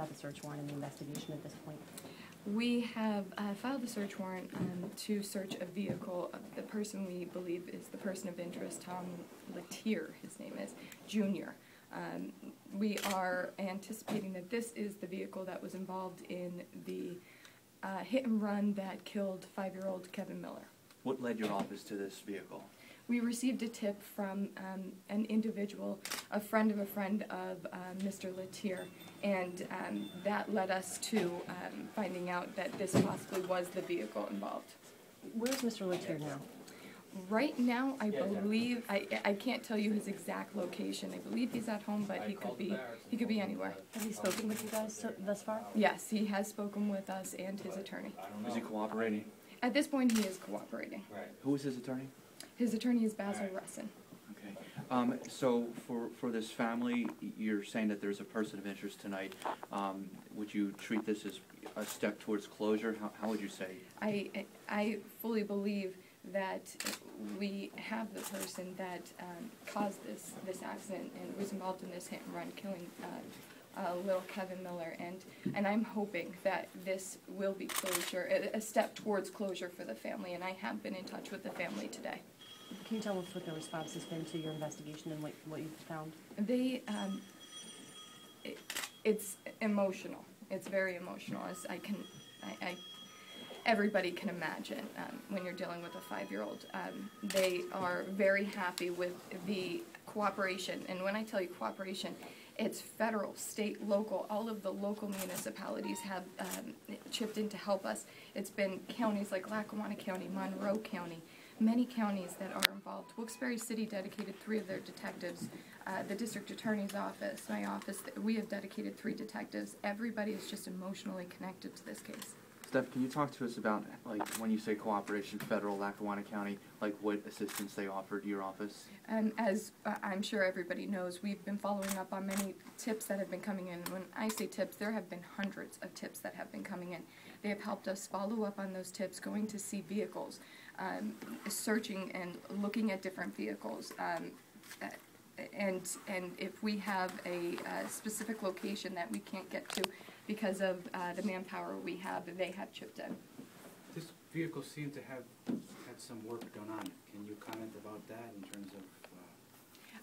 about the search warrant and the investigation at this point? We have filed a search warrant to search a vehicle. The person we believe is the person of interest, Tom Latier, his name is, Jr. We are anticipating that this is the vehicle that was involved in the hit and run that killed 5-year-old Kevin Miller. What led your office to this vehicle? We received a tip from an individual, a friend of Mr. Latier, and that led us to finding out that this possibly was the vehicle involved. Where's Mr. Latier now? Right now, I believe, I can't tell you his exact location. I believe he's at home, but he could be anywhere. Has he spoken with you guys thus far? Yes, he has spoken with us and his attorney. Is he cooperating? At this point, he is cooperating. Who is his attorney? His attorney is Basil Russin. Okay. So for this family, you're saying that there's a person of interest tonight. Would you treat this as a step towards closure? How would you say? I fully believe that we have the person that caused this accident and was involved in this hit and run, killing little Kevin Miller, and I'm hoping that this will be closure, a step towards closure for the family, and I have been in touch with the family today. Can you tell us what the response has been to your investigation and what you've found? It's emotional. It's very emotional, as everybody can imagine when you're dealing with a 5-year-old. They are very happy with the cooperation, and when I tell you cooperation, it's federal, state, local. All of the local municipalities have chipped in to help us. It's been counties like Lackawanna County, Monroe County, many counties that are involved. Wilkes-Barre City dedicated 3 of their detectives. The district attorney's office, my office, we have dedicated 3 detectives. Everybody is just emotionally connected to this case. Steph, can you talk to us about, like, when you say cooperation, federal, Lackawanna County, like what assistance they offered your office? As I'm sure everybody knows, we've been following up on many tips that have been coming in. When I say tips, there have been hundreds of tips that have been coming in. They have helped us follow up on those tips, going to see vehicles, searching and looking at different vehicles. And if we have a specific location that we can't get to because of the manpower we have, they have chipped in. This vehicle seemed to have had some work done on it. Can you comment about that in terms of...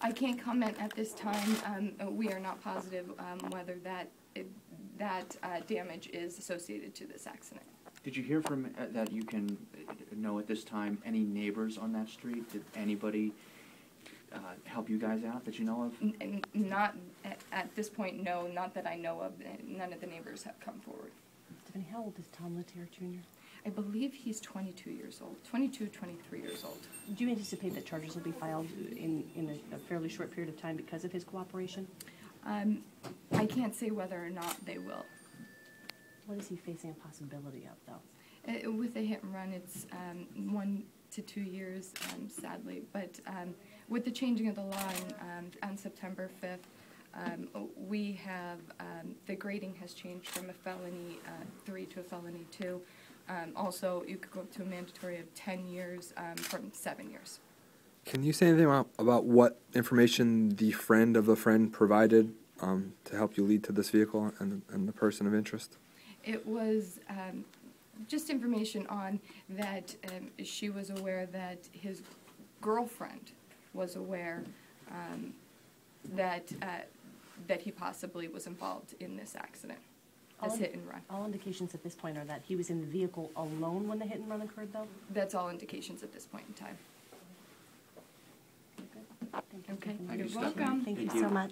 I can't comment at this time. We are not positive whether that damage is associated to this accident. Did you hear from, that you can know at this time, any neighbors on that street? Did anybody help you guys out that you know of? Not at this point, no, not that I know of. None of the neighbors have come forward. Tiffany, how old is Tom Latier Jr.? I believe he's 22 years old, 22, 23 years old. Do you anticipate that charges will be filed in a fairly short period of time because of his cooperation? I can't say whether or not they will. What is he facing a possibility of, though? With a hit and run, it's 1 to 2 years, sadly. But with the changing of the law on September 5th, we have, the grading has changed from a felony 3 to a felony 2. Also, you could go up to a mandatory of 10 years from 7 years. Can you say anything about what information the friend of the friend provided to help you lead to this vehicle and the person of interest? It was just information on that she was aware that his girlfriend was aware that he possibly was involved in this accident, this hit and run. All indications at this point are that he was in the vehicle alone when the hit and run occurred, though? That's all indications at this point in time. Okay. Okay. Thank you, You're Stephanie. welcome. Thank you so much.